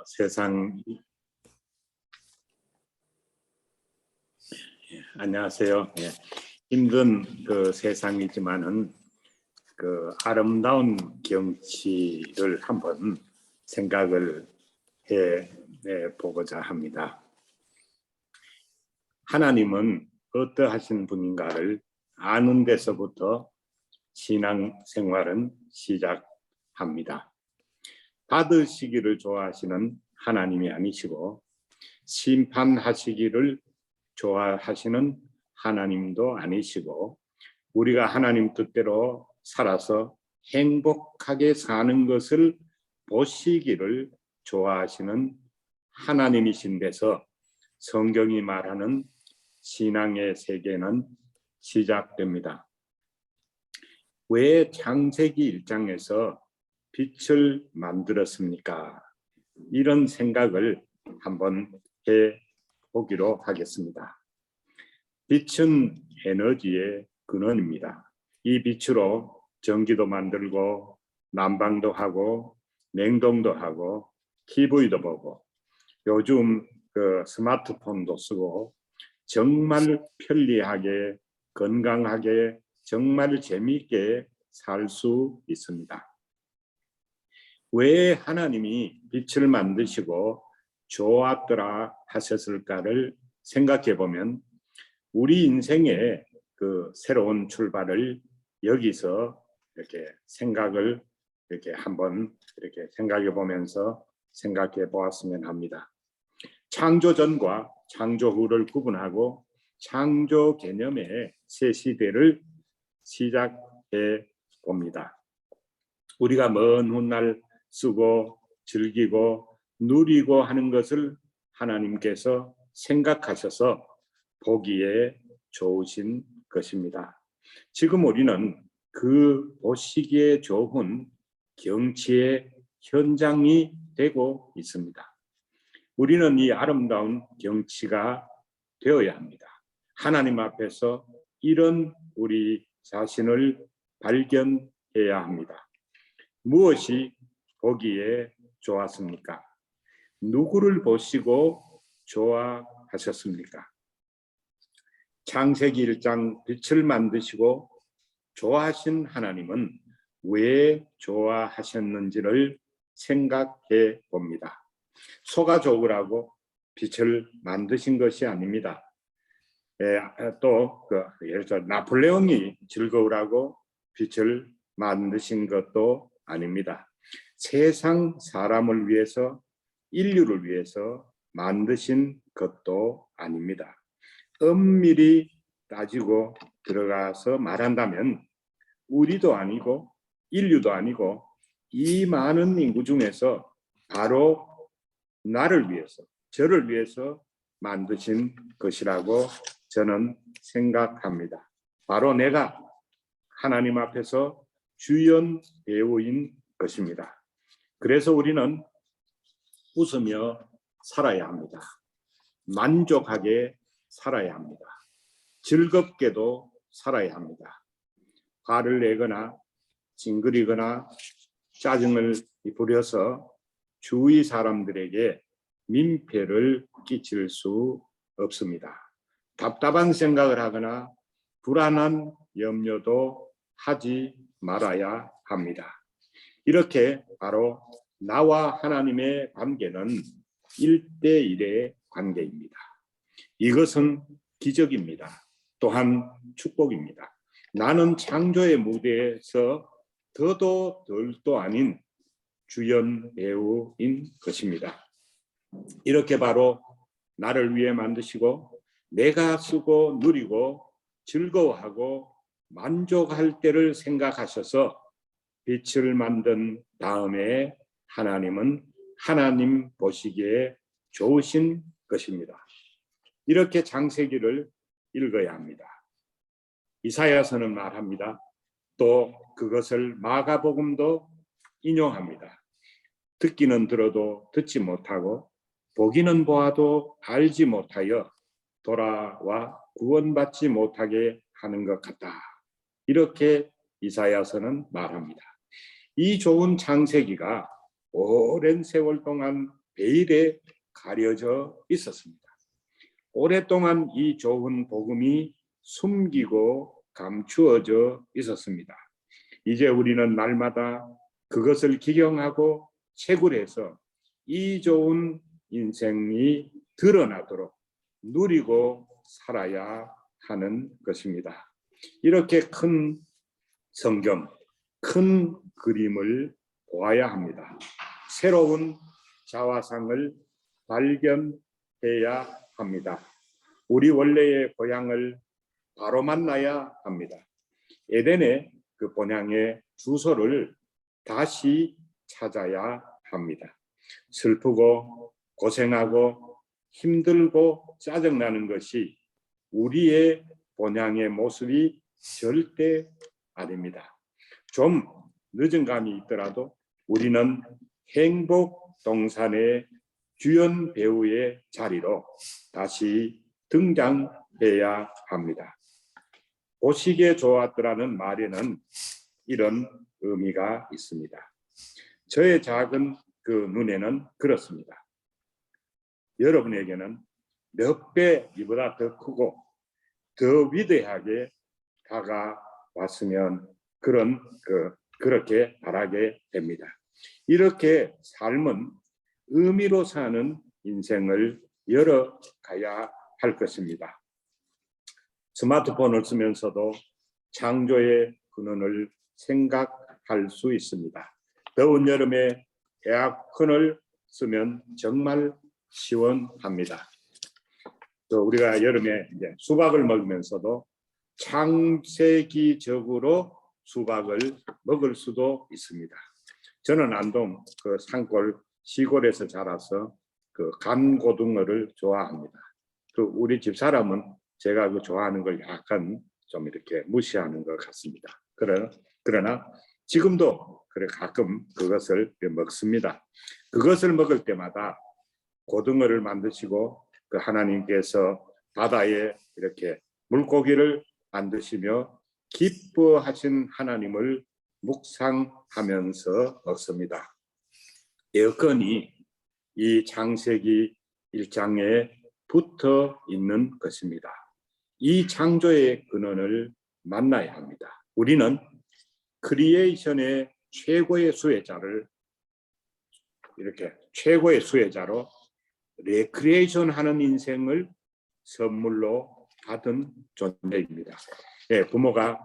세상 안녕하세요. 힘든 세상이지만은 아름다운 경치를 한번 생각을 해 보고자 합니다. 하나님은 어떠하신 분인가를 아는 데서부터 신앙 생활은 시작합니다. 받으시기를 좋아하시는 하나님이 아니시고 심판하시기를 좋아하시는 하나님도 아니시고 우리가 하나님 뜻대로 살아서 행복하게 사는 것을 보시기를 좋아하시는 하나님이신 데서 성경이 말하는 신앙의 세계는 시작됩니다. 왜 창세기 1장에서 빛을 만들었습니까? 이런 생각을 한번 해보기로 하겠습니다. 빛은 에너지의 근원입니다. 이 빛으로 전기도 만들고 난방도 하고 냉동도 하고 TV도 보고 요즘 스마트폰도 쓰고 정말 편리하게 건강하게 정말 재미있게 살 수 있습니다. 왜 하나님이 빛을 만드시고 좋았더라 하셨을까를 생각해 보면 우리 인생의 새로운 출발을 여기서 이렇게 생각을 한번 생각해 보면서 생각해 보았으면 합니다. 창조 전과 창조 후를 구분하고 창조 개념의 새 시대를 시작해 봅니다. 우리가 먼 훗날 쓰고 즐기고 누리고 하는 것을 하나님께서 생각하셔서 보기에 좋으신 것입니다. 지금 우리는 그 보시기에 좋은 경치의 현장이 되고 있습니다. 우리는 이 아름다운 경치가 되어야 합니다. 하나님 앞에서 이런 우리 자신을 발견해야 합니다. 무엇이 보기에 좋았습니까? 누구를 보시고 좋아하셨습니까? 창세기 1장 빛을 만드시고 좋아하신 하나님은 왜 좋아하셨는지를 생각해 봅니다. 소가 좋으라고 빛을 만드신 것이 아닙니다. 또 예를 들어 나폴레옹이 즐거우라고 빛을 만드신 것도 아닙니다. 세상 사람을 위해서 인류를 위해서 만드신 것도 아닙니다. 엄밀히 따지고 들어가서 말한다면 우리도 아니고 인류도 아니고 이 많은 인구 중에서 바로 나를 위해서 저를 위해서 만드신 것이라고 저는 생각합니다. 바로 내가 하나님 앞에서 주연 배우인 것입니다. 그래서 우리는 웃으며 살아야 합니다. 만족하게 살아야 합니다. 즐겁게도 살아야 합니다. 화를 내거나 징그리거나 짜증을 부려서 주위 사람들에게 민폐를 끼칠 수 없습니다. 답답한 생각을 하거나 불안한 염려도 하지 말아야 합니다. 이렇게 바로 나와 하나님의 관계는 1대1의 관계입니다. 이것은 기적입니다. 또한 축복입니다. 나는 창조의 무대에서 더도 덜도 아닌 주연 배우인 것입니다. 이렇게 바로 나를 위해 만드시고 내가 쓰고 누리고 즐거워하고 만족할 때를 생각하셔서 빛을 만든 다음에 하나님은 하나님 보시기에 좋으신 것입니다. 이렇게 창세기를 읽어야 합니다. 이사야서는 말합니다. 또 그것을 마가복음도 인용합니다. 듣기는 들어도 듣지 못하고 보기는 보아도 알지 못하여 돌아와 구원받지 못하게 하는 것 같다. 이렇게 이사야서는 말합니다. 이 좋은 창세기가 오랜 세월 동안 베일에 가려져 있었습니다. 오랫동안 이 좋은 복음이 숨기고 감추어져 있었습니다. 이제 우리는 날마다 그것을 기경하고 채굴해서 이 좋은 인생이 드러나도록 누리고 살아야 하는 것입니다. 이렇게 큰 성경, 큰 그림을 보아야 합니다. 새로운 자화상을 발견해야 합니다. 우리 원래의 고향을 바로 만나야 합니다. 에덴의 그 본향의 주소를 다시 찾아야 합니다. 슬프고 고생하고 힘들고 짜증나는 것이 우리의 본향의 모습이 절대 아닙니다. 좀 늦은 감이 있더라도 우리는 행복 동산의 주연 배우의 자리로 다시 등장해야 합니다. 보시기에 좋았더라는 말에는 이런 의미가 있습니다. 저의 작은 그 눈에는 그렇습니다. 여러분에게는 몇 배 이보다 더 크고 더 위대하게 다가왔으면 그렇게 바라게 됩니다. 이렇게 삶은 의미로 사는 인생을 열어가야 할 것입니다. 스마트폰을 쓰면서도 창조의 근원을 생각할 수 있습니다. 더운 여름에 에어컨을 쓰면 정말 시원합니다. 또 우리가 여름에 이제 수박을 먹으면서도 창세기적으로 수박을 먹을 수도 있습니다. 저는 안동 그 산골 시골에서 자라서 그 간고등어를 좋아합니다. 그 우리 집 사람은 제가 그 좋아하는 걸 약간 좀 이렇게 무시하는 것 같습니다. 그러나 지금도 그래 가끔 그것을 먹습니다. 그것을 먹을 때마다 고등어를 만드시고 그 하나님께서 바다에 이렇게 물고기를 만드시며 기뻐하신 하나님을 묵상하면서 먹습니다. 에어컨이 이 창세기 1장에 붙어 있는 것입니다. 이 창조의 근원을 만나야 합니다. 우리는 크리에이션의 최고의 수혜자를 이렇게 최고의 수혜자로 레크리에이션 하는 인생을 선물로 받은 존재입니다. 예, 부모가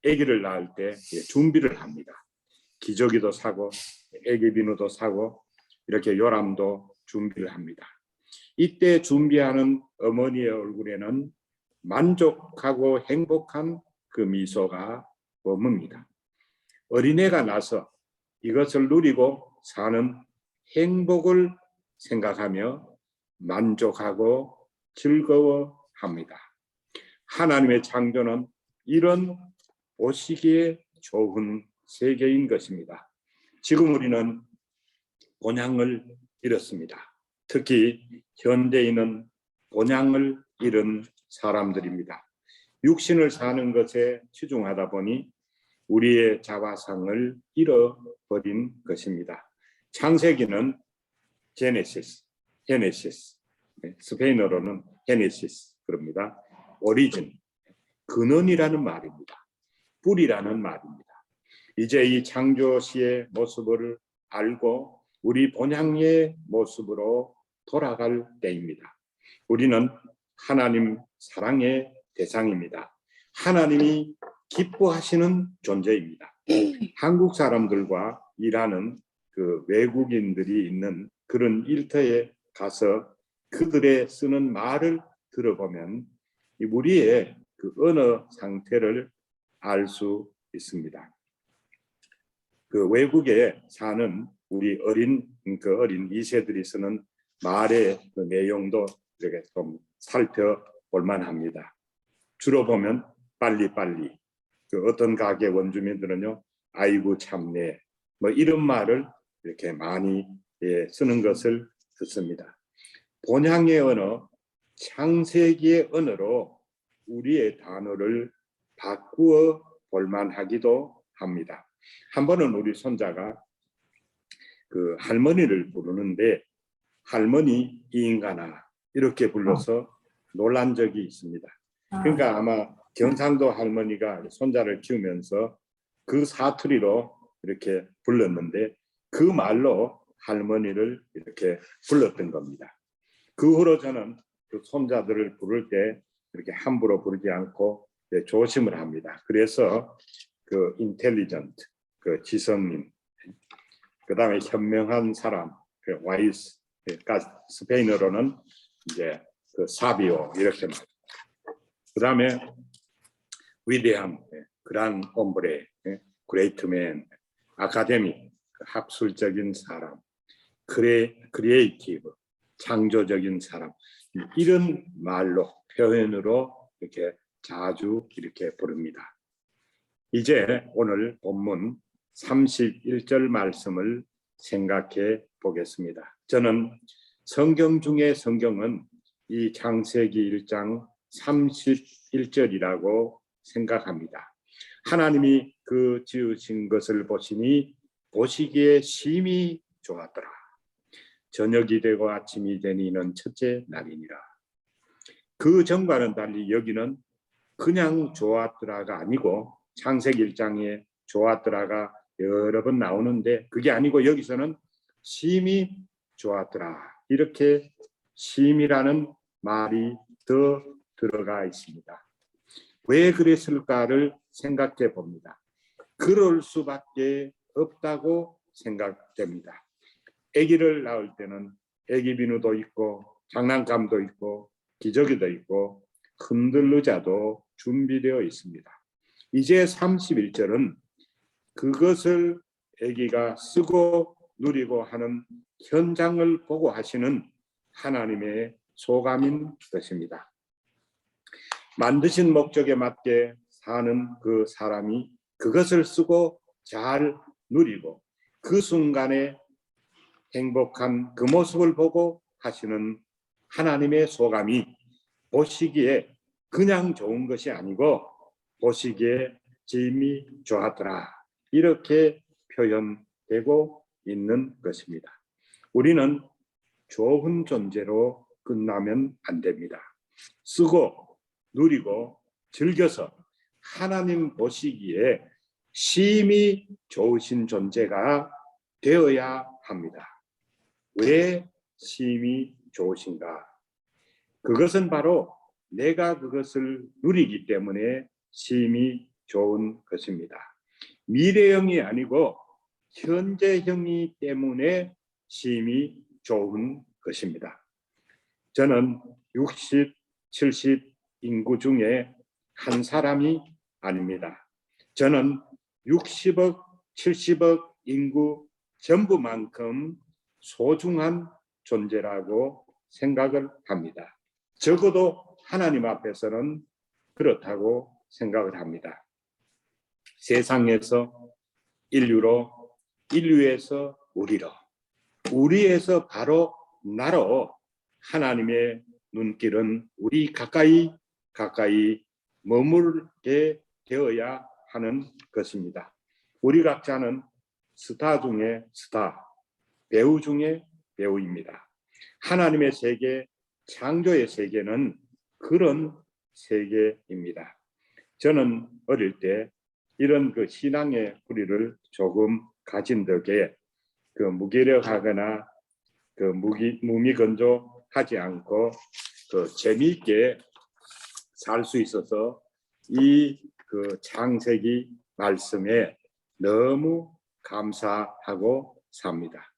아기를 낳을 때 준비를 합니다. 기저귀도 사고 아기 비누도 사고 이렇게 요람도 준비를 합니다. 이때 준비하는 어머니의 얼굴에는 만족하고 행복한 그 미소가 머뭅니다. 어린애가 나서 이것을 누리고 사는 행복을 생각하며 만족하고 즐거워합니다. 하나님의 창조는 이런 보시기에 좋은 세계인 것입니다. 지금 우리는 본향을 잃었습니다. 특히 현대인은 본향을 잃은 사람들입니다. 육신을 사는 것에 치중하다 보니 우리의 자화상을 잃어버린 것입니다. 창세기는 제네시스, 스페인어로는 헤네시스 그럽니다. 오리진, 근원이라는 말입니다. 뿌리라는 말입니다. 이제 이 창조시의 모습을 알고 우리 본향의 모습으로 돌아갈 때입니다. 우리는 하나님 사랑의 대상입니다. 하나님이 기뻐하시는 존재입니다. 한국 사람들과 일하는 그 외국인들이 있는 그런 일터에 가서 그들의 쓰는 말을 들어보면 우리의 그 언어 상태를 알 수 있습니다. 그 외국에 사는 우리 어린 2세들이 쓰는 말의 그 내용도 이렇게 좀 살펴볼 만합니다. 주로 보면 빨리빨리, 그 어떤 가게 원주민들은요, 아이고 참네, 뭐 이런 말을 이렇게 많이 쓰는 것을 듣습니다. 본향의 언어, 창세기의 언어로 우리의 단어를 바꾸어 볼 만하기도 합니다. 한 번은 우리 손자가 그 할머니를 부르는데 할머니 이 인간아 이렇게 불러서 놀란 적이 있습니다. 그러니까 아마 경상도 할머니가 손자를 키우면서 그 사투리로 이렇게 불렀는데 그 말로 할머니를 이렇게 불렀던 겁니다. 그 후로 저는 그 손자들을 부를 때 이렇게 함부로 부르지 않고 조심을 합니다. 그래서 그 인텔리전트, 그 지성인, 그 다음에 현명한 사람, 그 와이스, 그러니까 스페인어로는 이제 그 사비오 이렇게 말합니다. 그 다음에 위대한, 그란 옴브레, 그레이트맨, 아카데믹, 학술적인 사람, 크리에이티브, 창조적인 사람, 이런 말로 표현으로 이렇게 자주 이렇게 부릅니다. 이제 오늘 본문 31절 말씀을 생각해 보겠습니다. 저는 성경 중에 성경은 이 창세기 1장 31절이라고 생각합니다. 하나님이 그 지으신 것을 보시니 보시기에 심히 좋았더라. 저녁이 되고 아침이 되니는 첫째 날이니라. 그 전과는 달리 여기는 그냥 좋았더라가 아니고 창세기 1장에 좋았더라가 여러 번 나오는데 그게 아니고 여기서는 심히 좋았더라. 이렇게 심이라는 말이 더 들어가 있습니다. 왜 그랬을까를 생각해 봅니다. 그럴 수밖에 없다고 생각됩니다. 아기를 낳을 때는 아기 비누도 있고 장난감도 있고 기저귀도 있고 흔들의자도 준비되어 있습니다. 이제 31절은 그것을 아기가 쓰고 누리고 하는 현장을 보고 하시는 하나님의 소감인 것입니다. 만드신 목적에 맞게 사는 그 사람이 그것을 쓰고 잘 누리고 그 순간에 행복한 그 모습을 보고 하시는 하나님의 소감이 보시기에 그냥 좋은 것이 아니고 보시기에 심히 좋았더라. 이렇게 표현되고 있는 것입니다. 우리는 좋은 존재로 끝나면 안 됩니다. 쓰고 누리고 즐겨서 하나님 보시기에 심히 좋으신 존재가 되어야 합니다. 왜 심히 좋으신가? 그것은 바로 내가 그것을 누리기 때문에 심히 좋은 것입니다. 미래형이 아니고 현재형이 때문에 심히 좋은 것입니다. 저는 60, 70 인구 중에 한 사람이 아닙니다. 저는 60억, 70억 인구 전부만큼 소중한 존재라고 생각을 합니다. 적어도 하나님 앞에서는 그렇다고 생각을 합니다. 세상에서 인류로, 인류에서 우리로, 우리에서 바로 나로 하나님의 눈길은 우리 가까이 머물게 되어야 하는 것입니다. 우리 각자는 스타 중에 스타, 배우 중에 배우입니다. 하나님의 세계, 창조의 세계는 그런 세계입니다. 저는 어릴 때 이런 그 신앙의 뿌리를 조금 가진 덕에 그 무기력하거나 그 무미건조하지 않고 그 재미있게 살 수 있어서 이 그 창세기 말씀에 너무 감사하고 삽니다.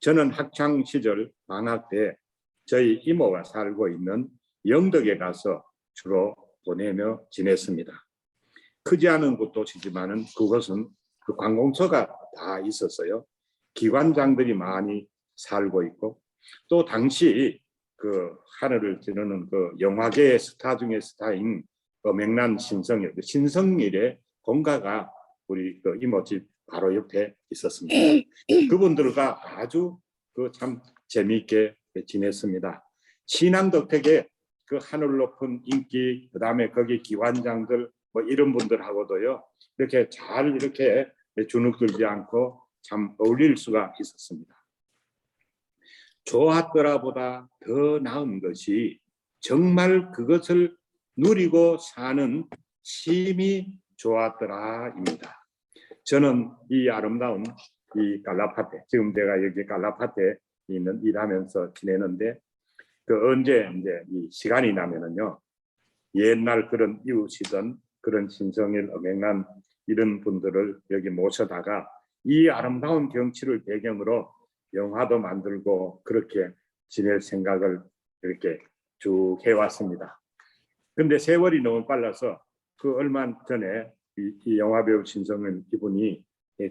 저는 학창 시절 방학 때 저희 이모가 살고 있는 영덕에 가서 주로 보내며 지냈습니다. 크지 않은 곳도시지만은 그것은 그 관공서가 다 있었어요. 기관장들이 많이 살고 있고 또 당시 그 하늘을 찌르는 그 영화계의 스타 중에 스타인 엄앵란 신성일, 신성일의 본가가 우리 그 이모집 바로 옆에 있었습니다. 그분들과 아주 그 참 재미있게 지냈습니다. 신앙 덕택에 그 하늘 높은 인기, 그 다음에 거기 기관장들 뭐 이런 분들하고도요 이렇게 잘 이렇게 주눅들지 않고 참 어울릴 수가 있었습니다. 좋았더라보다 더 나은 것이 정말 그것을 누리고 사는 쉼이 좋았더라입니다. 저는 이 아름다운 이 갈라파테, 지금 제가 여기 갈라파테에 있는 일하면서 지내는데 그 언제 이제 이 시간이 나면은요, 옛날 그런 이웃이던 그런 신성일 엄행난 이런 분들을 여기 모셔다가 이 아름다운 경치를 배경으로 영화도 만들고 그렇게 지낼 생각을 이렇게 쭉 해왔습니다. 근데 세월이 너무 빨라서 그 얼마 전에 이 영화배우 신성일 이분이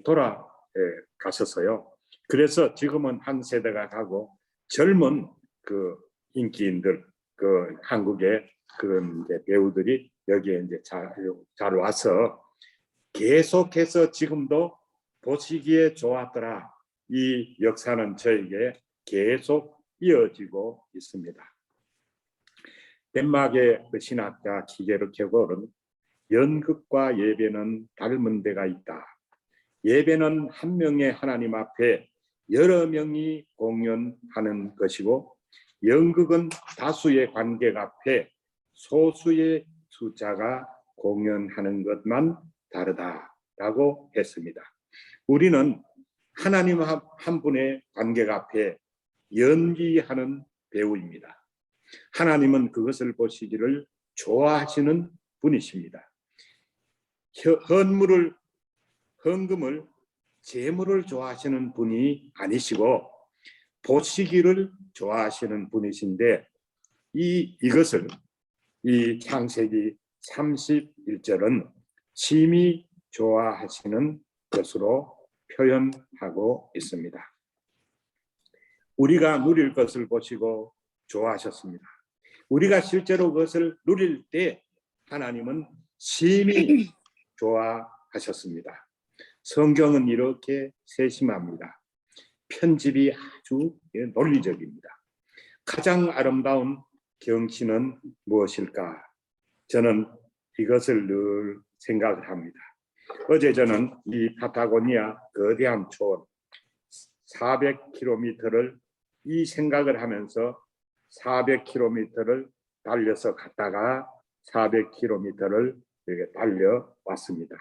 돌아가셨어요. 그래서 지금은 한 세대가 가고 젊은 그 인기인들, 그 한국의 그런 이제 배우들이 여기에 이제 잘 와서 계속해서 지금도 보시기에 좋았더라. 이 역사는 저에게 계속 이어지고 있습니다. 덴마크의 그 신학자 키게르 케고르는 연극과 예배는 닮은 데가 있다. 예배는 한 명의 하나님 앞에 여러 명이 공연하는 것이고, 연극은 다수의 관객 앞에 소수의 숫자가 공연하는 것만 다르다라고 했습니다. 우리는 하나님 한 분의 관객 앞에 연기하는 배우입니다. 하나님은 그것을 보시기를 좋아하시는 분이십니다. 헌금을 재물을 좋아하시는 분이 아니시고 보시기를 좋아하시는 분이신데, 이것을 이 창세기 31절은 심히 좋아하시는 것으로 표현하고 있습니다. 우리가 누릴 것을 보시고 좋아하셨습니다. 우리가 실제로 그것을 누릴 때 하나님은 심히 좋아하셨습니다. 성경은 이렇게 세심합니다. 편집이 아주 논리적입니다. 가장 아름다운 경치는 무엇일까? 저는 이것을 늘 생각을 합니다. 어제 저는 이 파타고니아 거대한 초원 400km를 이 생각을 하면서 400km를 달려서 갔다가 400km를 이렇게 달려봤습니다.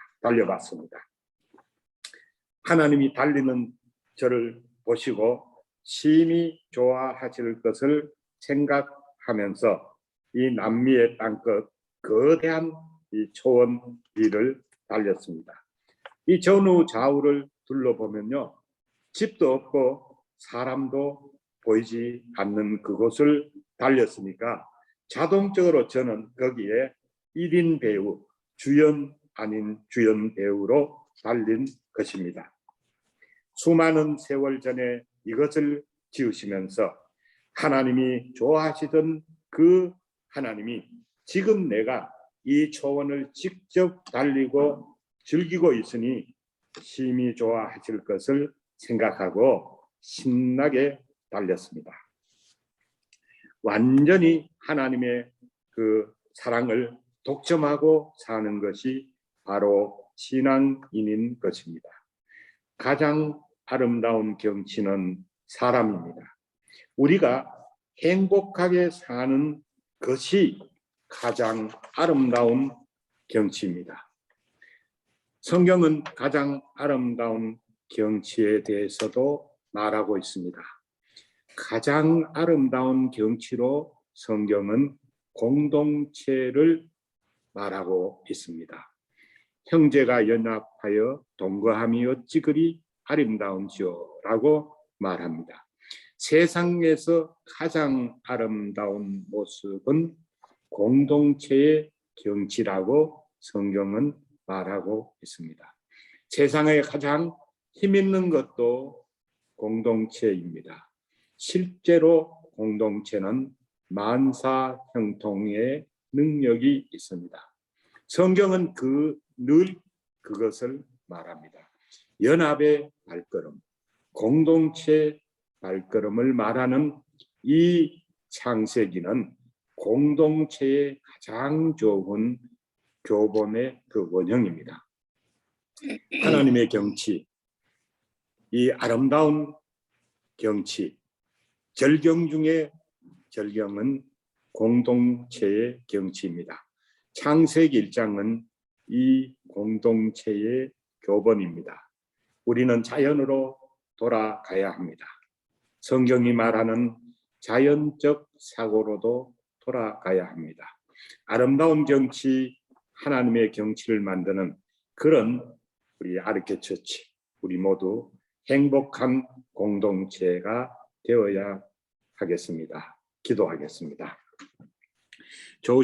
하나님이 달리는 저를 보시고 심히 좋아하실 것을 생각하면서 이 남미의 땅끝 거대한 이 초원 위를 달렸습니다. 이 전후 좌우를 둘러보면요, 집도 없고 사람도 보이지 않는 그곳을 달렸으니까 자동적으로 저는 거기에 1인 배우, 주연 아닌 주연 배우로 달린 것입니다. 수많은 세월 전에 이것을 지으시면서 하나님이 좋아하시던 그 하나님이 지금 내가 이 초원을 직접 달리고 즐기고 있으니 심히 좋아하실 것을 생각하고 신나게 달렸습니다. 완전히 하나님의 그 사랑을 독점하고 사는 것이 바로 신앙인인 것입니다. 가장 아름다운 경치는 사람입니다. 우리가 행복하게 사는 것이 가장 아름다운 경치입니다. 성경은 가장 아름다운 경치에 대해서도 말하고 있습니다. 가장 아름다운 경치로 성경은 공동체를 말하고 있습니다. 형제가 연합하여 동거함이 어찌 그리 아름다운지요 라고 말합니다. 세상에서 가장 아름다운 모습은 공동체의 경치라고 성경은 말하고 있습니다. 세상에 가장 힘 있는 것도 공동체입니다. 실제로 공동체는 만사 형통의 능력이 있습니다. 성경은 늘 그것을 말합니다. 연합의 발걸음, 공동체 발걸음을 말하는 이 창세기는 공동체의 가장 좋은 교본의 그 원형입니다. 하나님의 경치, 이 아름다운 경치, 절경 중에 절경은 공동체의 경치입니다. 창세기 1장은 이 공동체의 교본입니다. 우리는 자연으로 돌아가야 합니다. 성경이 말하는 자연적 사고로도 돌아가야 합니다. 아름다운 경치, 하나님의 경치를 만드는 그런 우리 아르케 처치, 우리 모두 행복한 공동체가 되어야 하겠습니다. 기도하겠습니다.